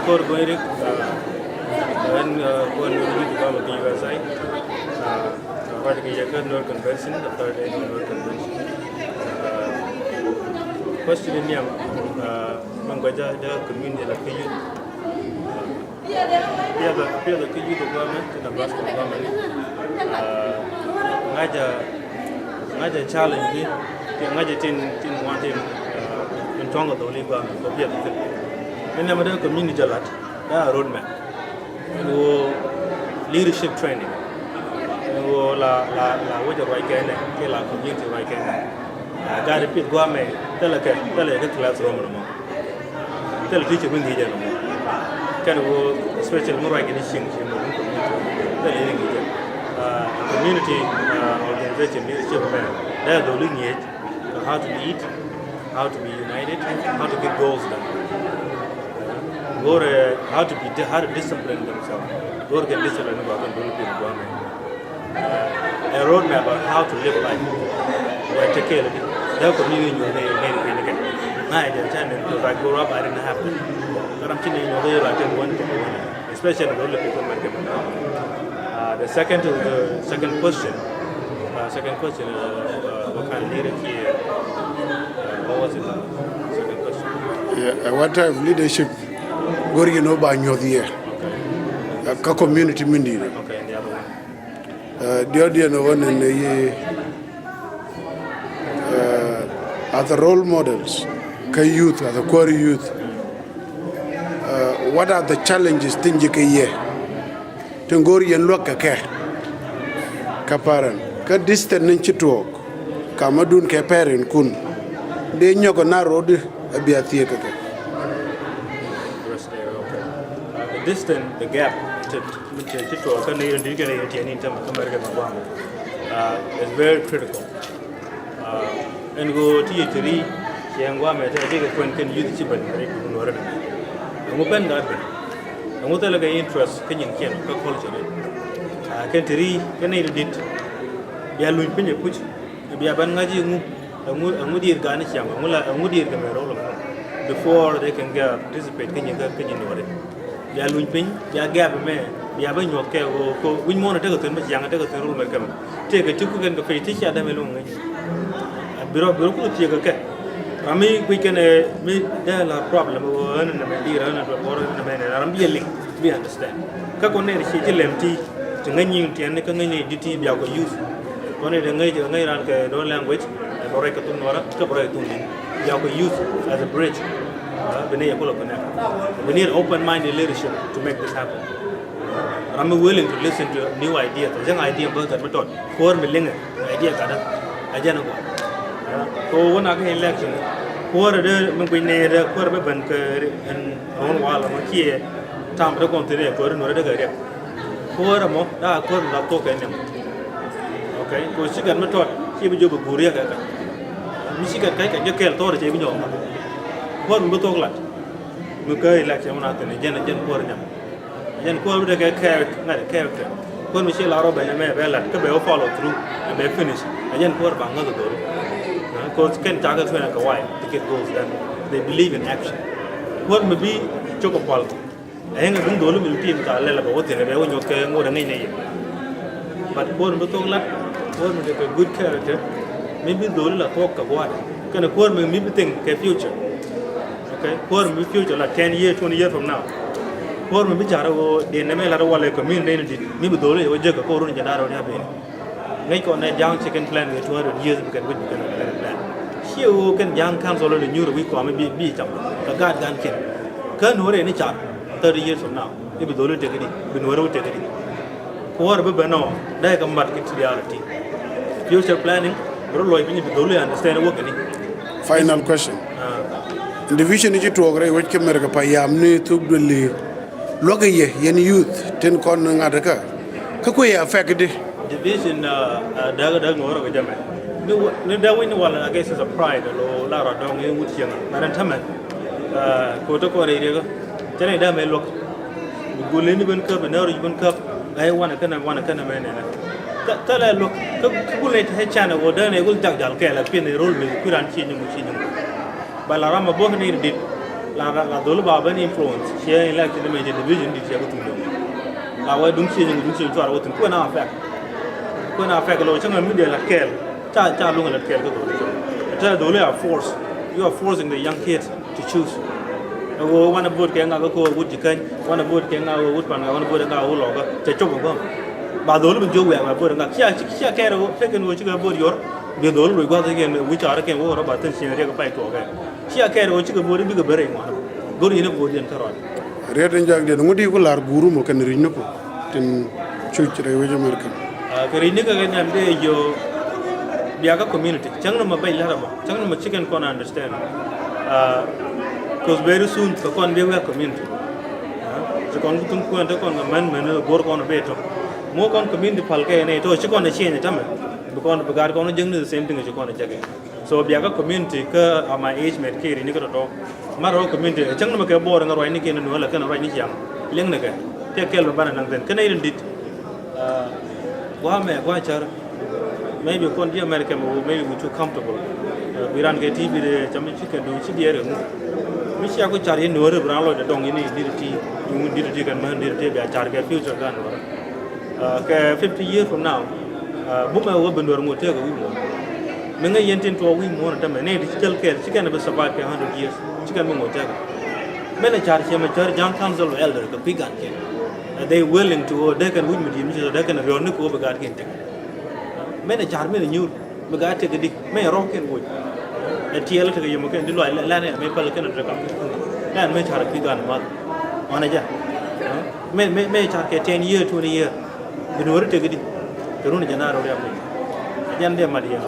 core going when one will be come to USA. What is a good convention, the third annual convention. First in India, Mangaja, the community like you. Here the government, the Nebraska government. Ngaja challenge me, ngaja tin wanting in Tonga the Oliva for Pierre. In the community a lot, there are roadmap. Leadership training. La what the right can, la community right can. Got a bit guame, tell a classroom. Tell a teacher when he did. Can go special more recognition in the community organization leadership man. They are the lineage how to lead, how to be united, how to get goals done. Or how to discipline themselves. Or get disciplined about a roadmap of how to live life. Take care of it. Their community in your name. I grew up, I didn't have to. But I'm telling you, they like one to one, especially the older people. The second question. What kind of leadership? What was it? Second question. Yeah, what type of leadership? Go you know by your year. Okay. Community mindi. Okay, and the other one. The other one in the are the role models, youth, are the core youth. What are the challenges things you can hear? Tungori and look a care. Kaparan, ka distant ninchi talk. Kamadun kaparin kun. De nyoko na road a be a theatre. The distance, the gap to talk, and you can in terms of American is very critical. And go to Yitiri, Yangwame, I think a friend can use the chip and open that. And what I interest Kenyan culture. Can Tiri, can I did? Yalu Pina Puch, be a Bangaji, a Moody Garnisham, a Moody Camerola before they can participate Kenyan order. Yalu Pin, Yagab man, Yaban your care, or we want to take a turn, but young take a turn. Take a chicken to pay teacher them alone. Bureaucracy. I mean, we can meet the problem or earn a man, and we understand. Kakone, she tell empty to Nanny, Tianakani, DT, Biago use. One of the Nairan language, and Borekatunora, Cabaretun, Biago use as a bridge. We need open-minded leadership to make this happen. I'm willing to listen to new ideas. The young idea about that method. 4 million idea, I don't know. So when I get election, who are the Mungwinere, who are the banker and on wall of here, Tom to continue for another area. Who are more that could not talk any. Okay, because she got not taught, she would do a Guria. Michigan take a jacket or a Jamie. What would talk like? Muka election on the Jen Porinam. Jen Porin a character, not a character. When Michelle Arab and Bella, Cabell follow through and they finish. And Jen Por another door. Because Ken targets when I go to get goals done. They believe in action. What may be Chocopal? I hang a good dolu will team that level what they have when you're carrying more than any. But born with all that, born with a good character, maybe Dola talk of what can a poor maybe think a future. Okay, poor future like 10 years, 20 years from now. Poor maybe Jaro, the Nemela community, maybe Dola or Jacob or Janaro. Make on a young chicken plan with 200 years we can plan. Here who can young council already knew the week or maybe beat them. A guard gun can. Can't worry any child 30 years from now. If we don't take it, we know take it. Poor Bubano, they come back into reality. Future planning, we don't understand working. Final question. In the vision you to agree with America Payamni to believe. Logaye, yen youth, 10 corner Adaka. Kakuya affected. Division Daga Mora with them. No, win one, I guess, is a pride, or Lara Dong in Woodsian, Marantaman, Kotoko Radio, Jenny Dame look. Guliniban Cup and Noriban Cup, I want a kind of man. Tell her, look, Kabulate Hechana, or then I will tag Jalkel, a pin a roll with Kuran Chin machine. Balarama Bohani did la dole ba ban influence share elect the major division di share tu la wa dung chi tu ara wotin ko na affect lo changa media la kel cha lu la kel ko ta dole are force you are forcing the young kids to choose go wana vote ke nga ko wood jikan wana vote ke nga wood pan wana vote nga wo lo ga cha chok ko ba dole bin jo wa ma vote nga kya ke ro te ken wo chi ga vote yor be dole ro ga te ken wi cha ra ken wo ro ba tan sin re ga pai to ga kya ke ro chi ga vote bi ga bere ma go ri ne vote en tarot rete njag de ngudi ko lar guru mo kan ri nako tin chuch re we america ke ri ne ga nyam de yo biaga community chang na ma bai la ba chang na ma chicken ko na understand because very soon the con be community so con tum ko anta con man gor con beto mo con community palke ne to chi con na change tam be con be gar con jeng the same thing chi con jage so biaga community ka ama age met ke ni ko to maro community chang na ma ke bor ngar wai ni ke no la kan wai ni jam leng na ka te kel ba na nang kan ai dit wa me wa char maybe con di america maybe we too comfortable we ran ke tv de cham chi ke do chi diere mu mi sia ko char ye no re bra lo de dong ni di ti kan man di ti ba char ke future kan no ke 50 years from now bu ma wo ben do mo te ko wi mo me nga yen tin to wi mo na tam ne di chal ke chi kan ba survive 100 years chi kan mo te ka me na char che ma char jang council elder ko pigan ke they willing to they can win with you they can ro ni ko ba ga ken te me na char me na nyur ba ga te ke di me ro ken wo tiel te yo mo ken di lo la ne me pal ken re kam na me char ki gan ma ona ja me char ke 10 year 20 year bi no re te ke di ru ni jana ro ya me jan de ma di ya